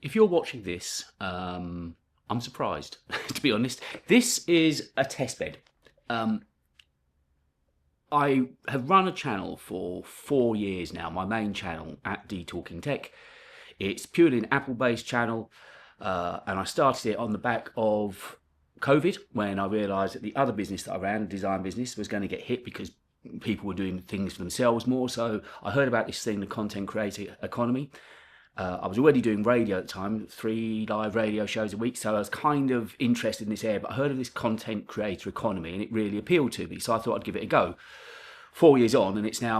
if you're watching this, I'm surprised, to be honest. This is a test bed. I have run a channel for 4 years now, my main channel at Talking Tech. It's purely an Apple-based channel, and I started it on the back of COVID, when I realised that the other business that I ran, the design business, was going to get hit because people were doing things for themselves more. So I heard about this thing, the content creator economy. I was already doing radio at the time, 3 live radio shows a week, so I was kind of interested in this area, but I heard of this content creator economy and it really appealed to me, so I thought I'd give it a go. 4 years on, and it's now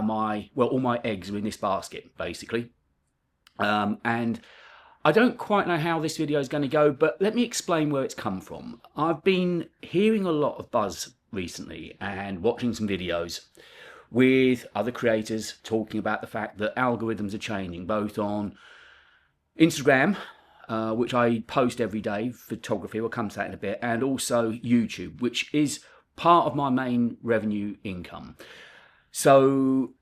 all my eggs are in this basket, basically. And I don't quite know how this video is going to go, but let me explain where it's come from. I've been hearing a lot of buzz recently and watching some videos with other creators talking about the fact that algorithms are changing, both on Instagram, which I post every day, photography, we'll come to that in a bit, and also YouTube, which is part of my main revenue income. So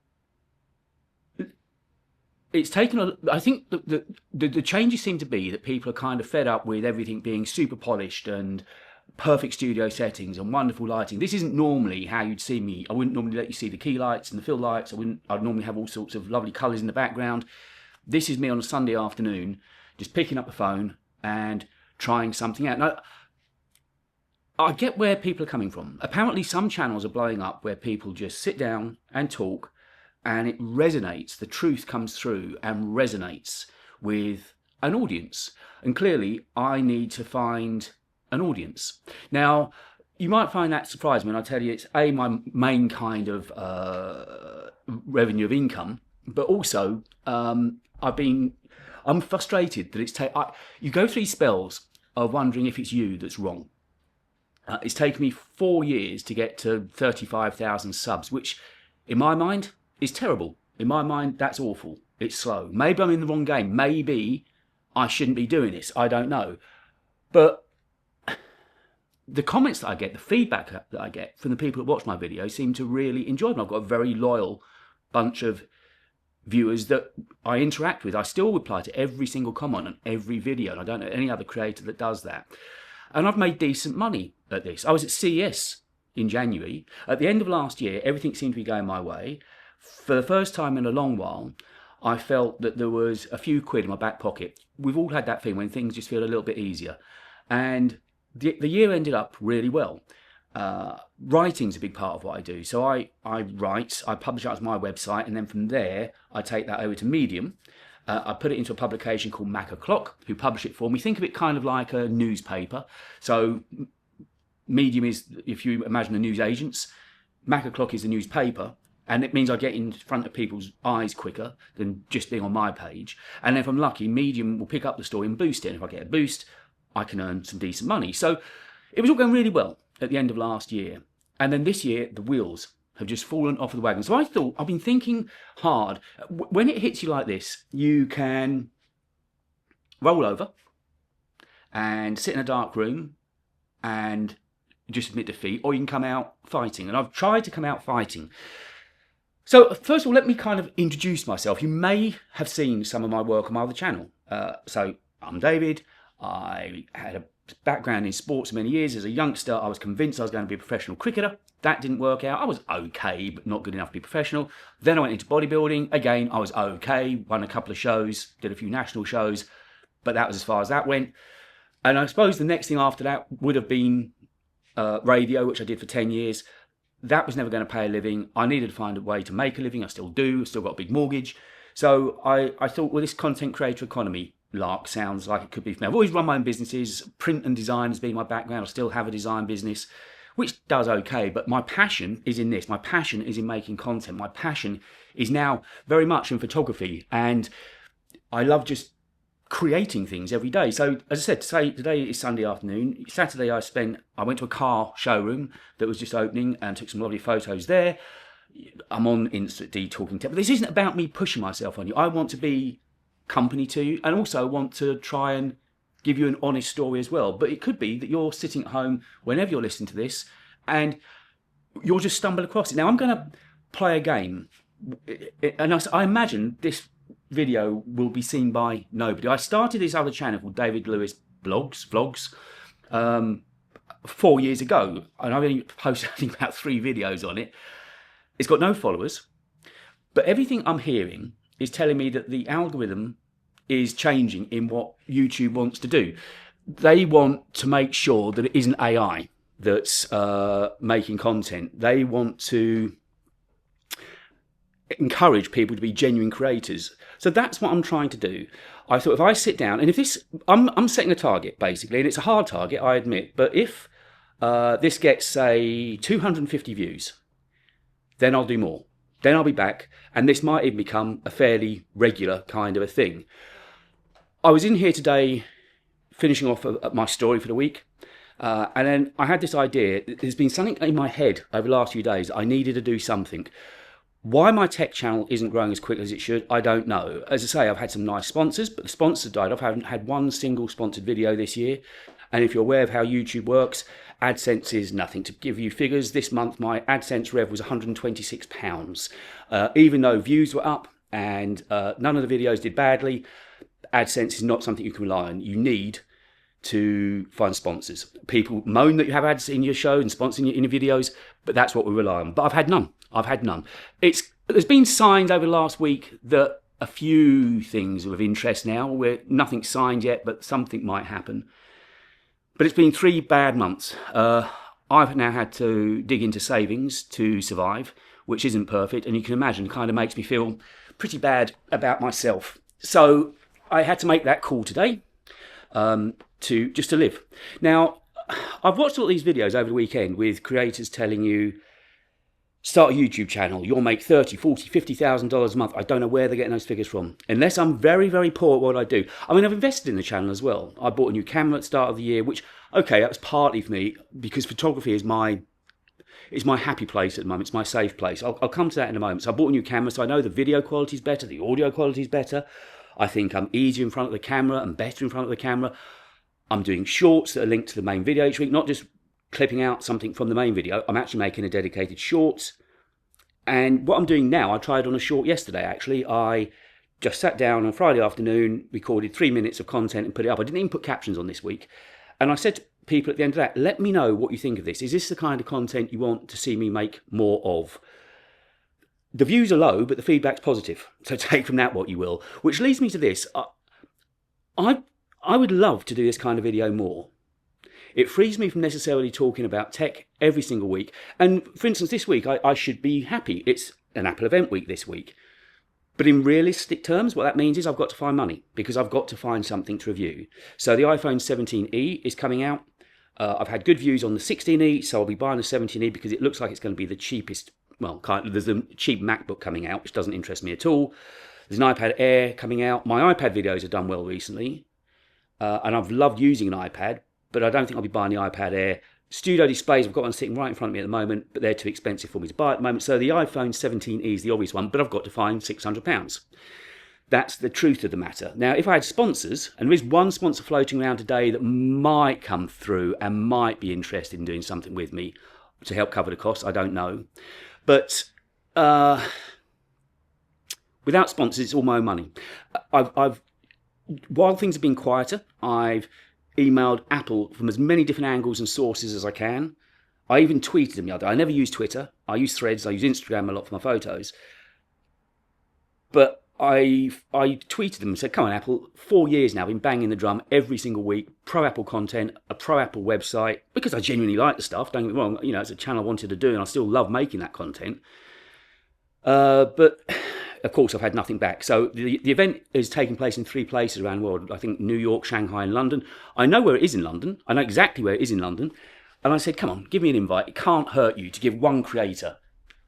it's taken I think the changes seem to be that people are kind of fed up with everything being super polished and perfect studio settings and wonderful lighting. This isn't normally how you'd see me. I wouldn't normally let you see the key lights and the fill lights. I'd normally have all sorts of lovely colours in the background. This is me on a Sunday afternoon, just picking up the phone and trying something out. Now, I get where people are coming from. Apparently some channels are blowing up where people just sit down and talk and it resonates, the truth comes through and resonates with an audience. And clearly I need to find an audience. Now, you might find that surprising when I tell you it's my main kind of revenue of income, but also I'm frustrated that it's you go through these spells of wondering if it's you that's wrong. It's taken me 4 years to get to 35,000 subs, which in my mind is terrible. In my mind, that's awful. It's slow. Maybe I'm in the wrong game. Maybe I shouldn't be doing this. I don't know. But the comments that I get, the feedback that I get from the people that watch my videos seem to really enjoy them. I've got a very loyal bunch of viewers that I interact with. I still reply to every single comment on every video, and I don't know any other creator that does that. And I've made decent money at this. I was at CES in January. At the end of last year, everything seemed to be going my way. For the first time in a long while, I felt that there was a few quid in my back pocket. We've all had that thing when things just feel a little bit easier. And the year ended up really well. Writing's a big part of what I do. So I write, I publish it as my website, and then from there, I take that over to Medium. I put it into a publication called Mac O'Clock, who publish it for me. Think of it kind of like a newspaper. So Medium is, if you imagine the news agents, Mac O'Clock is the newspaper, and it means I get in front of people's eyes quicker than just being on my page. And if I'm lucky, Medium will pick up the story and boost it. And if I get a boost, I can earn some decent money. So it was all going really well at the end of last year. And then this year, the wheels have just fallen off of the wagon. So I've been thinking hard. When it hits you like this, you can roll over and sit in a dark room and just admit defeat, or you can come out fighting. And I've tried to come out fighting. So first of all, let me kind of introduce myself. You may have seen some of my work on my other channel. So I'm David. I had a background in sports for many years. As a youngster, I was convinced I was going to be a professional cricketer. That didn't work out. I was okay, but not good enough to be professional. Then I went into bodybuilding. Again, I was okay, won a couple of shows, did a few national shows, but that was as far as that went. And I suppose the next thing after that would have been radio, which I did for 10 years. That was never going to pay a living. I needed to find a way to make a living. I still do. I've still got a big mortgage. So I thought, well, this content creator economy lark sounds like it could be for me. I've always run my own businesses. Print and design has been my background. I still have a design business, which does okay, but my passion is in this. My passion is in making content. My passion is now very much in photography, and I love just creating things every day. So as I said, today is Sunday afternoon. Saturday I went to a car showroom that was just opening and took some lovely photos there. I'm on Insta Talking Tech, but this isn't about me pushing myself on you. I want to be company to you, and also want to try and give you an honest story as well. But it could be that you're sitting at home whenever you're listening to this and you'll just stumble across it. Now I'm going to play a game, and I imagine this video will be seen by nobody. I started this other channel called David Lewis Vlogs 4 years ago, and I've only posted I think about 3 videos on it. It's got no followers, but everything I'm hearing is telling me that the algorithm is changing in what YouTube wants to do. They want to make sure that it isn't AI that's making content. They want to encourage people to be genuine creators. So that's what I'm trying to do. I thought if I sit down, and if this, I'm setting a target basically, and it's a hard target, I admit, but if this gets, say, 250 views, then I'll do more. Then I'll be back, and this might even become a fairly regular kind of a thing. I was in here today finishing off my story for the week, and then I had this idea. There's been something in my head over the last few days. I needed to do something. Why my tech channel isn't growing as quickly as it should, I don't know. As I say, I've had some nice sponsors, but the sponsors died off. I haven't had one single sponsored video this year. And if you're aware of how YouTube works, AdSense is nothing. To give you figures, this month my AdSense rev was £126. Even though views were up and none of the videos did badly, AdSense is not something you can rely on. You need to find sponsors. People moan that you have ads in your show and sponsoring in your videos, but that's what we rely on. But I've had none. There's been signs over the last week that a few things are of interest now. Nothing's signed yet, but something might happen. But it's been 3 bad months. I've now had to dig into savings to survive, which isn't perfect, and you can imagine, kind of makes me feel pretty bad about myself. So I had to make that call today. To live. Now, I've watched all these videos over the weekend with creators telling you, start a YouTube channel, you'll make $30,000, $40,000, $50,000 a month. I don't know where they're getting those figures from, unless I'm very, very poor at what I do. I mean, I've invested in the channel as well. I bought a new camera at the start of the year, which, okay, that was partly for me, because photography is my happy place at the moment. It's my safe place. I'll come to that in a moment. So I bought a new camera, so I know the video quality is better, the audio quality is better. I think I'm easier in front of the camera and better in front of the camera. I'm doing shorts that are linked to the main video each week, not just clipping out something from the main video. I'm actually making a dedicated shorts. And what I'm doing now, I tried on a short yesterday actually. I just sat down on Friday afternoon, recorded 3 minutes of content and put it up. I didn't even put captions on this week. And I said to people at the end of that, let me know what you think of this. Is this the kind of content you want to see me make more of? The views are low, but the feedback's positive. So take from that what you will. Which leads me to this. I would love to do this kind of video more. It frees me from necessarily talking about tech every single week. And for instance, this week, I should be happy. It's an Apple event week this week. But in realistic terms, what that means is I've got to find money because I've got to find something to review. So the iPhone 17e is coming out. I've had good views on the 16e, so I'll be buying the 17e because it looks like it's going to be the cheapest. Well, there's a cheap MacBook coming out, which doesn't interest me at all. There's an iPad Air coming out. My iPad videos have done well recently. And I've loved using an iPad, but I don't think I'll be buying the iPad Air. Studio displays, I've got one sitting right in front of me at the moment, but they're too expensive for me to buy at the moment. So the iPhone 17e is the obvious one, but I've got to find £600. That's the truth of the matter. Now, if I had sponsors, and there is one sponsor floating around today that might come through and might be interested in doing something with me to help cover the costs, I don't know. But without sponsors, it's all my own money. While things have been quieter, I've emailed Apple from as many different angles and sources as I can. I even tweeted them the other day. I never use Twitter. I use Threads. I use Instagram a lot for my photos. But I tweeted them and said, come on, Apple, 4 years now, I've been banging the drum every single week, pro-Apple content, a pro-Apple website, because I genuinely like the stuff. Don't get me wrong, it's a channel I wanted to do, and I still love making that content. But of course, I've had nothing back. So the event is taking place in 3 places around the world. I think New York, Shanghai, and London. I know where it is in London. I know exactly where it is in London. And I said, come on, give me an invite. It can't hurt you to give one creator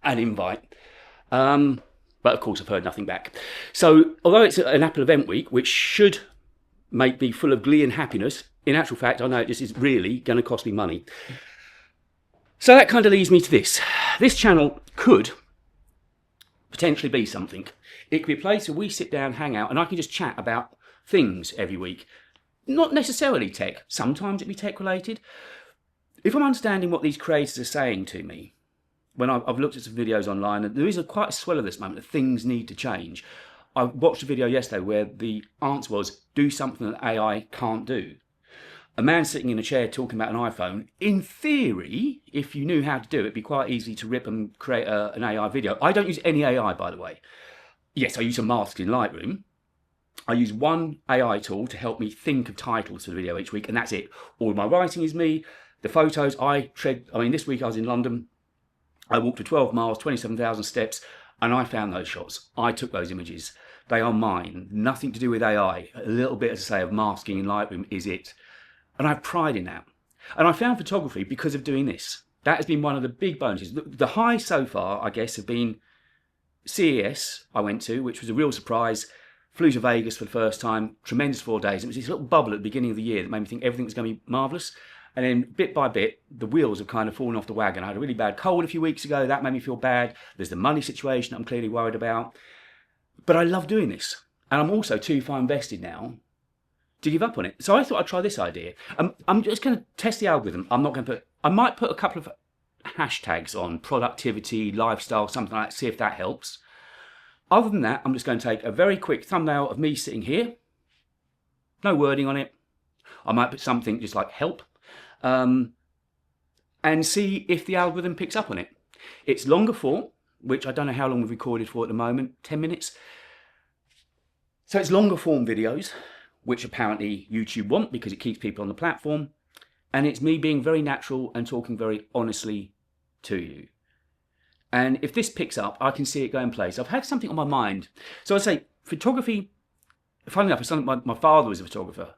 an invite. But of course, I've heard nothing back. So although it's an Apple event week, which should make me full of glee and happiness, in actual fact, I know this is really going to cost me money. So that kind of leads me to this. This channel could potentially be something. It could be a place where we sit down, hang out, and I can just chat about things every week. Not necessarily tech. Sometimes it'd be tech related. If I'm understanding what these creators are saying to me, when I've looked at some videos online, and there is quite a swell of this moment that things need to change. I watched a video yesterday where the answer was, do something that AI can't do. A man sitting in a chair talking about an iPhone, in theory, if you knew how to do it, it'd be quite easy to rip and create an AI video. I don't use any AI, by the way. Yes, I use some masks in Lightroom. I use one AI tool to help me think of titles for the video each week, and that's it. All my writing is me. The photos, this week I was in London. I walked for 12 miles, 27,000 steps, and I found those shots. I took those images. They are mine. Nothing to do with AI. A little bit, as I say, of masking in Lightroom is it. And I have pride in that. And I found photography because of doing this. That has been one of the big bonuses. The high so far, I guess, have been CES I went to, which was a real surprise. Flew to Vegas for the first time, tremendous 4 days. It was this little bubble at the beginning of the year that made me think everything was going to be marvellous. And then bit by bit, the wheels have kind of fallen off the wagon. I had a really bad cold a few weeks ago. That made me feel bad. There's the money situation I'm clearly worried about. But I love doing this. And I'm also too far invested now to give up on it. So I thought I'd try this idea. I'm just going to test the algorithm. I might put a couple of hashtags on productivity, lifestyle, something like that, see if that helps. Other than that, I'm just going to take a very quick thumbnail of me sitting here. No wording on it. I might put something just like help. And see if the algorithm picks up on it. It's longer form, which I don't know how long we've recorded for at the moment, 10 minutes. So it's longer form videos, which apparently YouTube want because it keeps people on the platform. And it's me being very natural and talking very honestly to you. And if this picks up, I can see it go in place. I've had something on my mind. So I say photography, funnily enough, it's something my father was a photographer.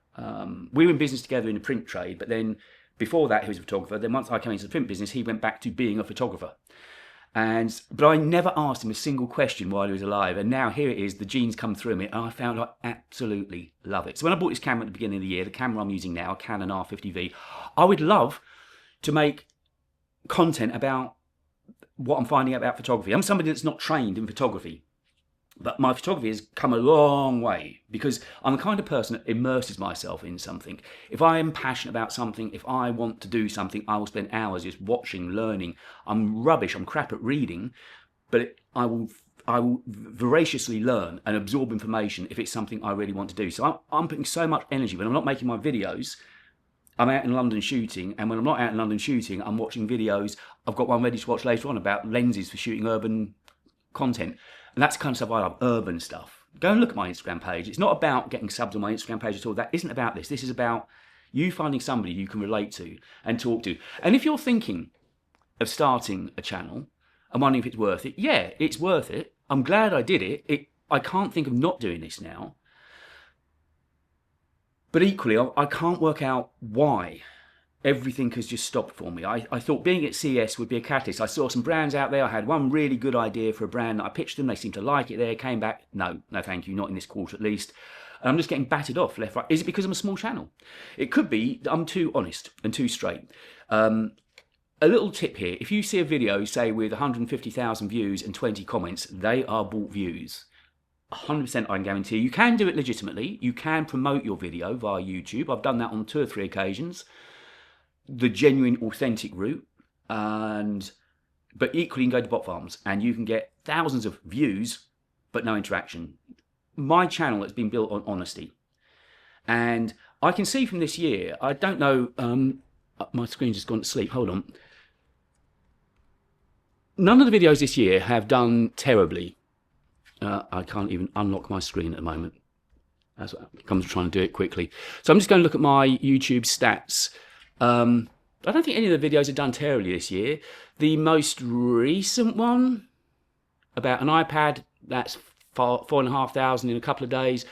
We were in business together in the print trade, but then before that he was a photographer. Then once I came into the print business, he went back to being a photographer. But I never asked him a single question while he was alive. And now here it is, the genes come through me, and I found I absolutely love it. So when I bought this camera at the beginning of the year, the camera I'm using now, a Canon R50V, I would love to make content about what I'm finding out about photography. I'm somebody that's not trained in photography, but my photography has come a long way because I'm the kind of person that immerses myself in something. If I am passionate about something, if I want to do something, I will spend hours just watching, learning. I'm rubbish, I'm crap at reading, but I will voraciously learn and absorb information if it's something I really want to do. So I'm putting so much energy. When I'm not making my videos, I'm out in London shooting, and when I'm not out in London shooting, I'm watching videos. I've got one ready to watch later on about lenses for shooting urban content. And that's the kind of stuff I love, urban stuff. Go and look at my Instagram page. It's not about getting subs on my Instagram page at all. That isn't about this. This is about you finding somebody you can relate to and talk to. And if you're thinking of starting a channel and wondering if it's worth it, yeah, it's worth it. I'm glad I did it. I can't think of not doing this now. But equally, I can't work out why everything has just stopped for me. I thought being at CES would be a catalyst. I saw some brands out there. I had one really good idea for a brand that I pitched them. They seemed to like it there. Came back, no thank you, not in this quarter at least. And I'm just getting battered off left, right. Is it because I'm a small channel? It could be that I'm too honest and too straight. A little tip here. If you see a video, say, with 150,000 views and 20 comments, they are bought views. 100% I can guarantee. You can do it legitimately. You can promote your video via YouTube. I've done that on 2 or 3 occasions. The genuine, authentic route. But equally, you can go to bot farms and you can get thousands of views, but no interaction. My channel has been built on honesty. And I can see from this year, I don't know, my screen's just gone to sleep. Hold on. None of the videos this year have done terribly. I can't even unlock my screen at the moment. That's what comes to trying to do it quickly. So I'm just going to look at my YouTube stats. I don't think any of the videos have done terribly this year. The most recent one, about an iPad, that's 4,500 in a couple of days.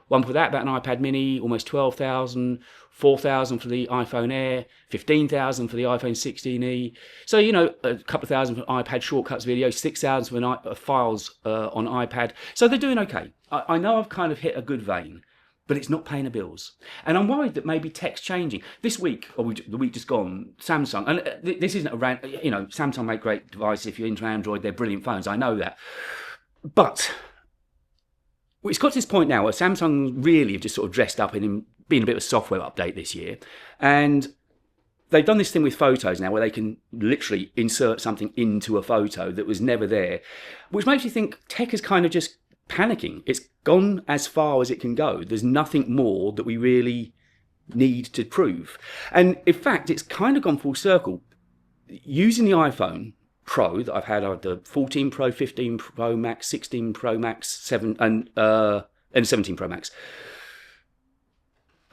One for that, about an iPad mini, almost 12,000, 4,000 for the iPhone Air, 15,000 for the iPhone 16e. So, you know, a couple of thousand for iPad shortcuts video, 6,000 for files on iPad. So they're doing okay. I know I've kind of hit a good vein, but it's not paying the bills. And I'm worried that maybe tech's changing. This week, or the week just gone, Samsung, and this isn't a rant, you know, Samsung make great devices. If you're into Android, they're brilliant phones. I know that. But it's got to this point now where Samsung really have just sort of dressed up in being a bit of a software update this year. And they've done this thing with photos now where they can literally insert something into a photo that was never there, which makes you think tech has kind of just panicking. It's gone as far as it can go. There's nothing more that we really need to prove. And in fact, it's kind of gone full circle. Using the iPhone Pro that I've had the 14 Pro, 15 Pro Max, 16 Pro Max, 7 and 17 Pro Max.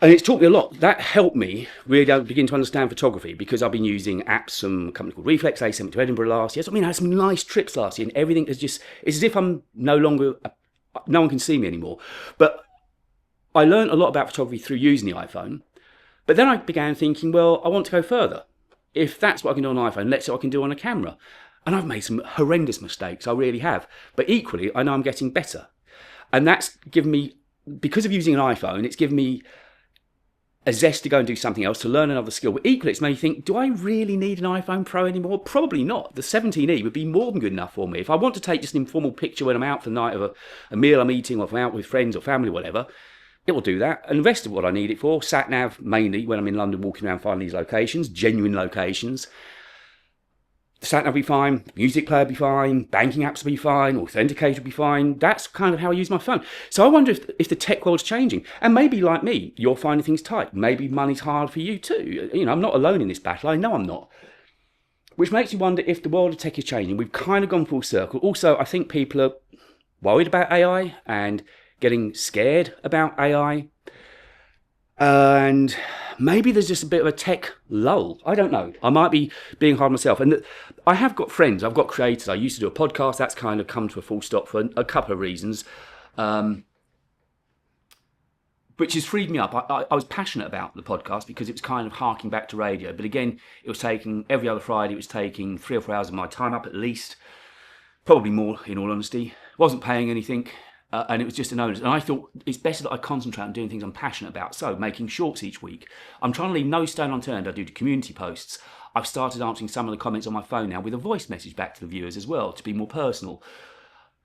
And it's taught me a lot. That helped me really begin to understand photography, because I've been using apps from a company called Reflex. They sent me to Edinburgh last year. So, I mean, I had some nice trips last year, and everything is just, it's as if I'm no longer, no one can see me anymore. But I learned a lot about photography through using the iPhone. But then I began thinking, well, I want to go further. If that's what I can do on an iPhone, let's see what I can do on a camera. And I've made some horrendous mistakes, I really have. But equally, I know I'm getting better. And that's given me, because of using an iPhone, it's given me a zest to go and do something else, to learn another skill. But equally, it's made me think, do I really need an iPhone Pro anymore? Probably not. The 17E would be more than good enough for me. If I want to take just an informal picture when I'm out for the night of a meal I'm eating, or if I'm out with friends or family or whatever, it will do that. And the rest of what I need it for, sat nav mainly when I'm in London walking around finding these locations, genuine locations. The sat nav will be fine, music player will be fine, banking apps will be fine, authenticator will be fine. That's kind of how I use my phone. So I wonder if the tech world's changing. And maybe like me, you're finding things tight. Maybe money's hard for you too. You know, I'm not alone in this battle. I know I'm not. Which makes you wonder if the world of tech is changing. We've kind of gone full circle. Also, I think people are worried about AI and getting scared about AI. And maybe there's just a bit of a tech lull. I don't know. I might be being hard on myself. And I have got friends. I've got creators. I used to do a podcast. That's kind of come to a full stop for a couple of reasons, which has freed me up. I was passionate about the podcast because it was kind of harking back to radio. But again, it was taking, every other Friday, it was taking 3 or 4 hours of my time up at least. Probably more, in all honesty. Wasn't paying anything. And it was just an onus. And I thought it's better that I concentrate on doing things I'm passionate about. So making shorts each week. I'm trying to leave no stone unturned. I do community posts. I've started answering some of the comments on my phone now with a voice message back to the viewers as well, to be more personal.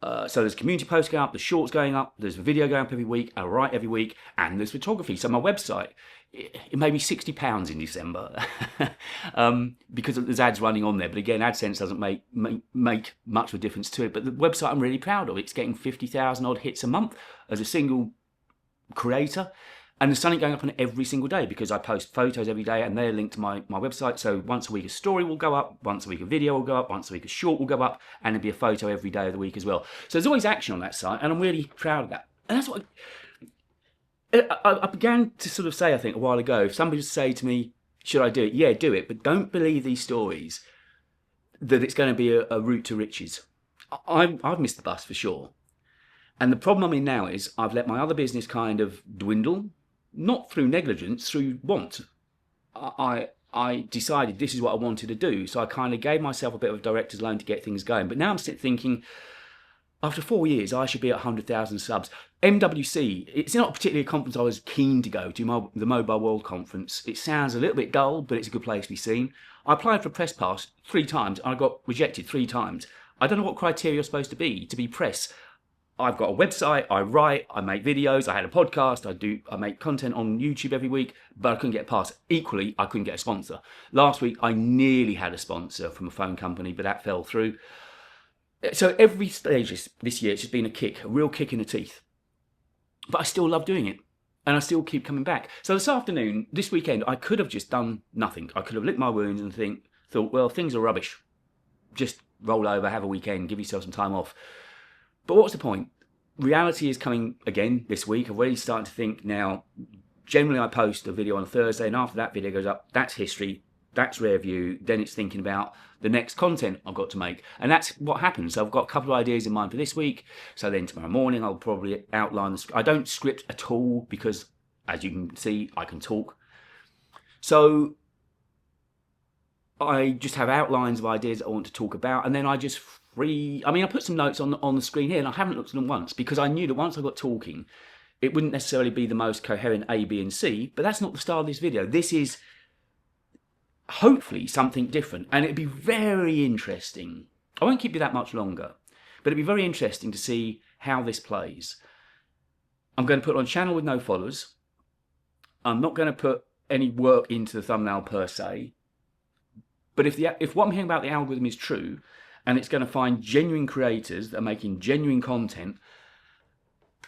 So there's community posts going up, there's shorts going up, there's a video going up every week, I write every week, and there's photography. So my website, it made me £60 in December because there's ads running on there. But again, AdSense doesn't make much of a difference to it. But the website I'm really proud of. It's getting 50,000 odd hits a month as a single creator. And there's something going up on it every single day because I post photos every day and they're linked to my website. So once a week a story will go up, once a week a video will go up, once a week a short will go up, and there'll be a photo every day of the week as well. So there's always action on that site, and I'm really proud of that. And that's what I began to sort of say, I think, a while ago. If somebody would say to me, should I do it? Yeah, do it. But don't believe these stories that it's going to be a route to riches. I've missed the bus for sure. And the problem I'm in now is I've let my other business kind of dwindle. Not through negligence, through want. I decided this is what I wanted to do, so I kind of gave myself a bit of a director's loan to get things going. But now I'm thinking, after 4 years, I should be at 100,000 subs. MWC, it's not particularly a conference I was keen to go to, the Mobile World Conference. It sounds a little bit dull, but it's a good place to be seen. I applied for a press pass 3 times, and I got rejected 3 times. I don't know what criteria you're supposed to be press. I've got a website, I write, I make videos, I had a podcast, I make content on YouTube every week, but I couldn't get past. Equally, I couldn't get a sponsor. Last week, I nearly had a sponsor from a phone company, but that fell through. So every stage this year, it's just been a kick, a real kick in the teeth. But I still love doing it, and I still keep coming back. So this afternoon, this weekend, I could have just done nothing. I could have licked my wounds and thought, well, things are rubbish. Just roll over, have a weekend, give yourself some time off. But what's the point? Reality is coming again this week. I've already started to think now, generally I post a video on a Thursday, and after that video goes up, that's history, that's rare view, then it's thinking about the next content I've got to make. And that's what happens. So I've got a couple of ideas in mind for this week. So then tomorrow morning I'll probably outline the script. I don't script at all because, as you can see, I can talk. So I just have outlines of ideas that I want to talk about, and then I just I put some notes on the screen here, and I haven't looked at them once because I knew that once I got talking, it wouldn't necessarily be the most coherent A, B, and C, but that's not the style of this video. This is hopefully something different, and it'd be very interesting. I won't keep you that much longer, but it'd be very interesting to see how this plays. I'm going to put it on a channel with no followers. I'm not going to put any work into the thumbnail per se, but if what I'm hearing about the algorithm is true, and it's going to find genuine creators that are making genuine content,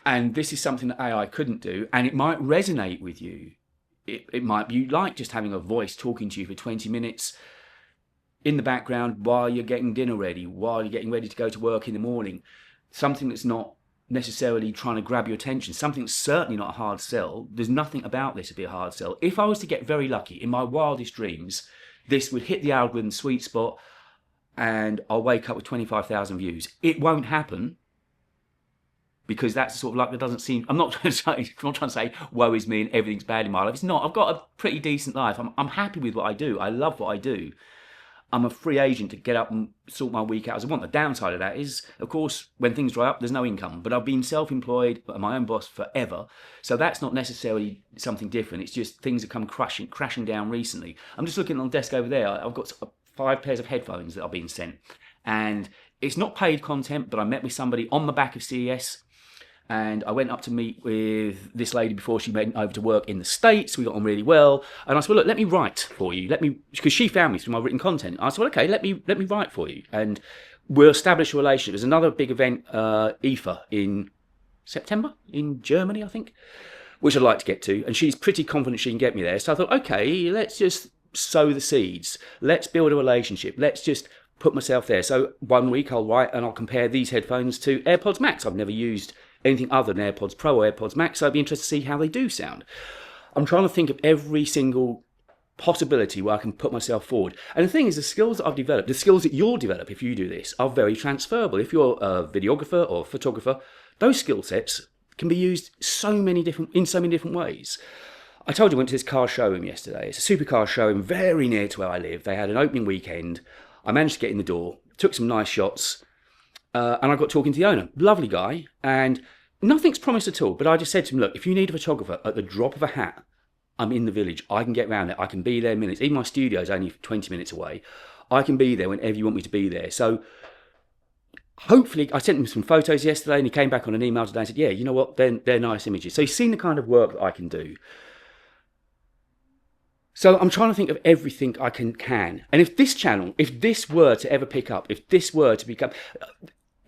And this is something that AI couldn't do, and it might resonate with you. It might be you like just having a voice talking to you for 20 minutes in the background while you're getting dinner ready, while you're getting ready to go to work in the morning. Something that's not necessarily trying to grab your attention, something that's certainly not a hard sell. There's nothing about this to be a hard sell. If I was to get very lucky, in my wildest dreams, this would hit the algorithm sweet spot and I'll wake up with 25,000 views. It won't happen, because that's the sort of luck that doesn't seem... I'm not trying to say, woe is me and everything's bad in my life. It's not. I've got a pretty decent life. I'm happy with what I do. I love what I do. I'm a free agent to get up and sort my week out as I want. The downside of that is, of course, when things dry up, there's no income. But I've been self-employed, my own boss forever. So that's not necessarily something different. It's just things have come crashing down recently. I'm just looking on the desk over there. I've got 5 pairs of headphones that I've been sent. And it's not paid content, but I met with somebody on the back of CES. And I went up to meet with this lady before she went over to work in the States. We got on really well. And I said, well, look, let me write for you. Because she found me through my written content. I said, well, okay, let me write for you. And we'll establish a relationship. There's another big event, IFA, in September, in Germany, I think, which I'd like to get to. And she's pretty confident she can get me there. So I thought, okay, let's just sow the seeds. Let's build a relationship. Let's just put myself there. So one week I'll write and I'll compare these headphones to AirPods Max. I've never used anything other than AirPods Pro or AirPods Max, so I'd be interested to see how they do sound. I'm trying to think of every single possibility where I can put myself forward. And the thing is, the skills that I've developed, the skills that you'll develop if you do this, are very transferable. If you're a videographer or a photographer, those skill sets can be used in so many different ways. I told you I went to this car showroom yesterday. It's a supercar showroom very near to where I live. They had an opening weekend. I managed to get in the door, took some nice shots, and I got talking to the owner. Lovely guy, and nothing's promised at all. But I just said to him, look, if you need a photographer at the drop of a hat, I'm in the village. I can get round it. I can be there in minutes. Even my studio is only 20 minutes away. I can be there whenever you want me to be there. So hopefully, I sent him some photos yesterday, and he came back on an email today and said, yeah, you know what, they're nice images. So he's seen the kind of work that I can do. So I'm trying to think of everything I can. And if this channel, if this were to ever pick up, if this were to become...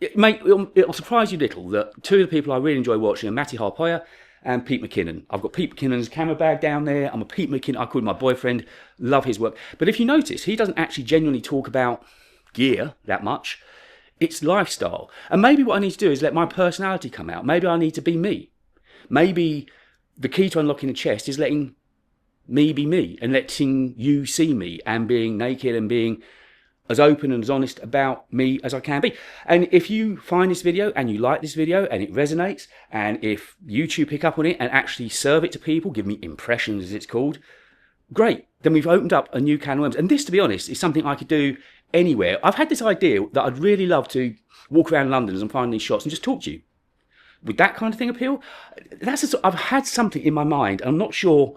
It'll surprise you little that 2 of the people I really enjoy watching are Matty Harpoya and Pete McKinnon. I've got Pete McKinnon's camera bag down there. I'm a Pete McKinnon. I call him my boyfriend. Love his work. But if you notice, he doesn't actually genuinely talk about gear that much. It's lifestyle. And maybe what I need to do is let my personality come out. Maybe I need to be me. Maybe the key to unlocking the chest is letting me be me and letting you see me and being naked and being as open and as honest about me as I can be. And if you find this video and you like this video and it resonates, and if YouTube pick up on it and actually serve it to people, give me impressions as it's called, great. Then we've opened up a new can of worms. And this, to be honest, is something I could do anywhere. I've had this idea that I'd really love to walk around London and find these shots and just talk to you. Would that kind of thing appeal? I've had something in my mind and I'm not sure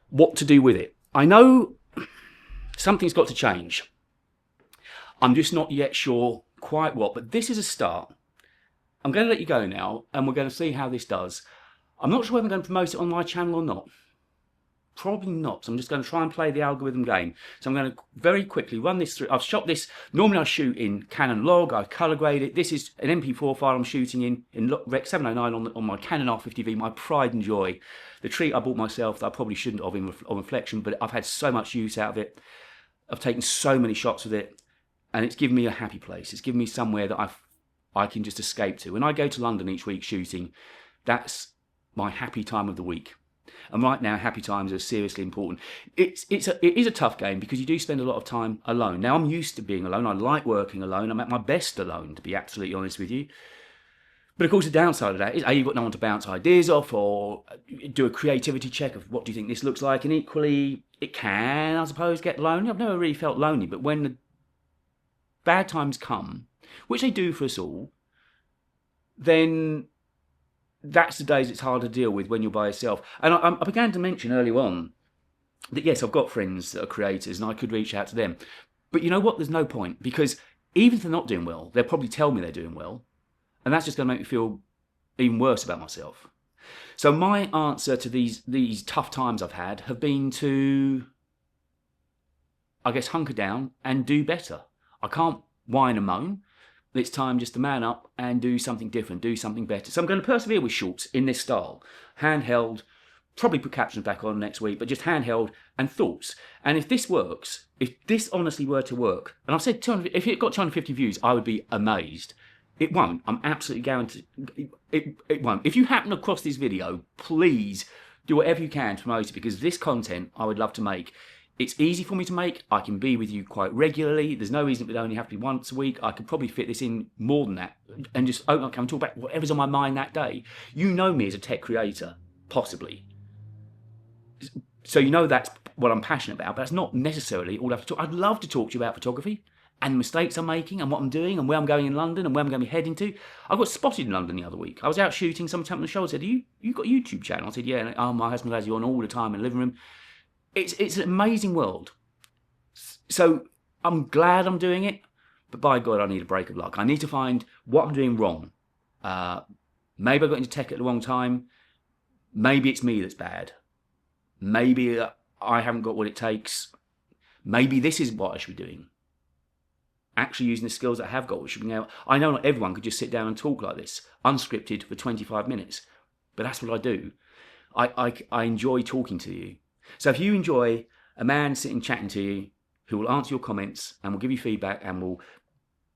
what to do with it. I know something's got to change. I'm just not yet sure quite what, but this is a start. I'm going to let you go now, and we're going to see how this does. I'm not sure whether I'm going to promote it on my channel or not. Probably not. So I'm just going to try and play the algorithm game. So I'm going to very quickly run this through. I've shot this. Normally I shoot in Canon log. I color grade it. This is an MP4 file I'm shooting in Rec 709 on my Canon R50V. My pride and joy. The treat I bought myself that I probably shouldn't have on reflection, but I've had so much use out of it. I've taken so many shots with it. And it's given me a happy place. It's given me somewhere that I can just escape to. When I go to London each week shooting, that's my happy time of the week. And right now, happy times are seriously important. It is a tough game because you do spend a lot of time alone. Now, I'm used to being alone. I like working alone. I'm at my best alone, to be absolutely honest with you. But of course, the downside of that is, you've got no one to bounce ideas off or do a creativity check of what do you think this looks like. And equally, it can, I suppose, get lonely. I've never really felt lonely, but when the bad times come, which they do for us all, then that's the days it's hard to deal with when you're by yourself. And I began to mention earlier on that, yes, I've got friends that are creators and I could reach out to them. But you know what? There's no point, because even if they're not doing well, they'll probably tell me they're doing well. And that's just going to make me feel even worse about myself. So my answer to these tough times I've had have been to, I guess, hunker down and do better. I can't whine and moan, it's time just to man up and do something different, do something better. So I'm going to persevere with shorts in this style. Handheld, probably put captions back on next week, but just handheld and thoughts. And if this works, if this honestly were to work, and I've said 200, if it got 250 views, I would be amazed. It won't. I'm absolutely guaranteed. It won't. If you happen across this video, please do whatever you can to promote it, because this content I would love to make. It's easy for me to make. I can be with you quite regularly. There's no reason it would only have to be once a week. I could probably fit this in more than that and just open up and talk about whatever's on my mind that day. You know me as a tech creator, possibly. So you know that's what I'm passionate about, but that's not necessarily all I have to talk. I'd love to talk to you about photography and the mistakes I'm making and what I'm doing and where I'm going in London and where I'm going to be heading to. I got spotted in London the other week. I was out shooting, someone tapped me on the shoulder and said, you got a YouTube channel? I said, yeah. And, oh, my husband has you on all the time in the living room. It's an amazing world. So I'm glad I'm doing it, but by God, I need a break of luck. I need to find what I'm doing wrong. Maybe I got into tech at the wrong time. Maybe it's me that's bad. Maybe I haven't got what it takes. Maybe this is what I should be doing. Actually using the skills that I have got, which should be now. I know not everyone could just sit down and talk like this, unscripted for 25 minutes, but that's what I do. I enjoy talking to you. So if you enjoy a man sitting chatting to you who will answer your comments and will give you feedback and will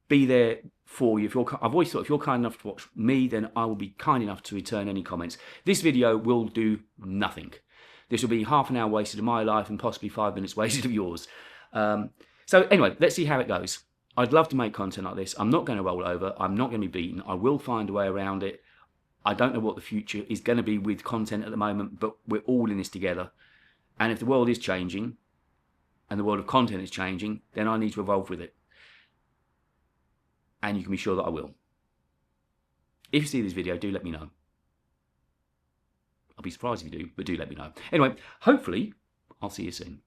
be there for you, I've always thought if you're kind enough to watch me, then I will be kind enough to return any comments. This video will do nothing. This will be half an hour wasted of my life and possibly 5 minutes wasted of yours. So anyway, let's see how it goes. I'd love to make content like this. I'm not going to roll over. I'm not going to be beaten. I will find a way around it. I don't know what the future is going to be with content at the moment, but we're all in this together. And if the world is changing and the world of content is changing, then I need to evolve with it. And you can be sure that I will. If you see this video, do let me know. I'll be surprised if you do, but do let me know. Anyway, hopefully, I'll see you soon.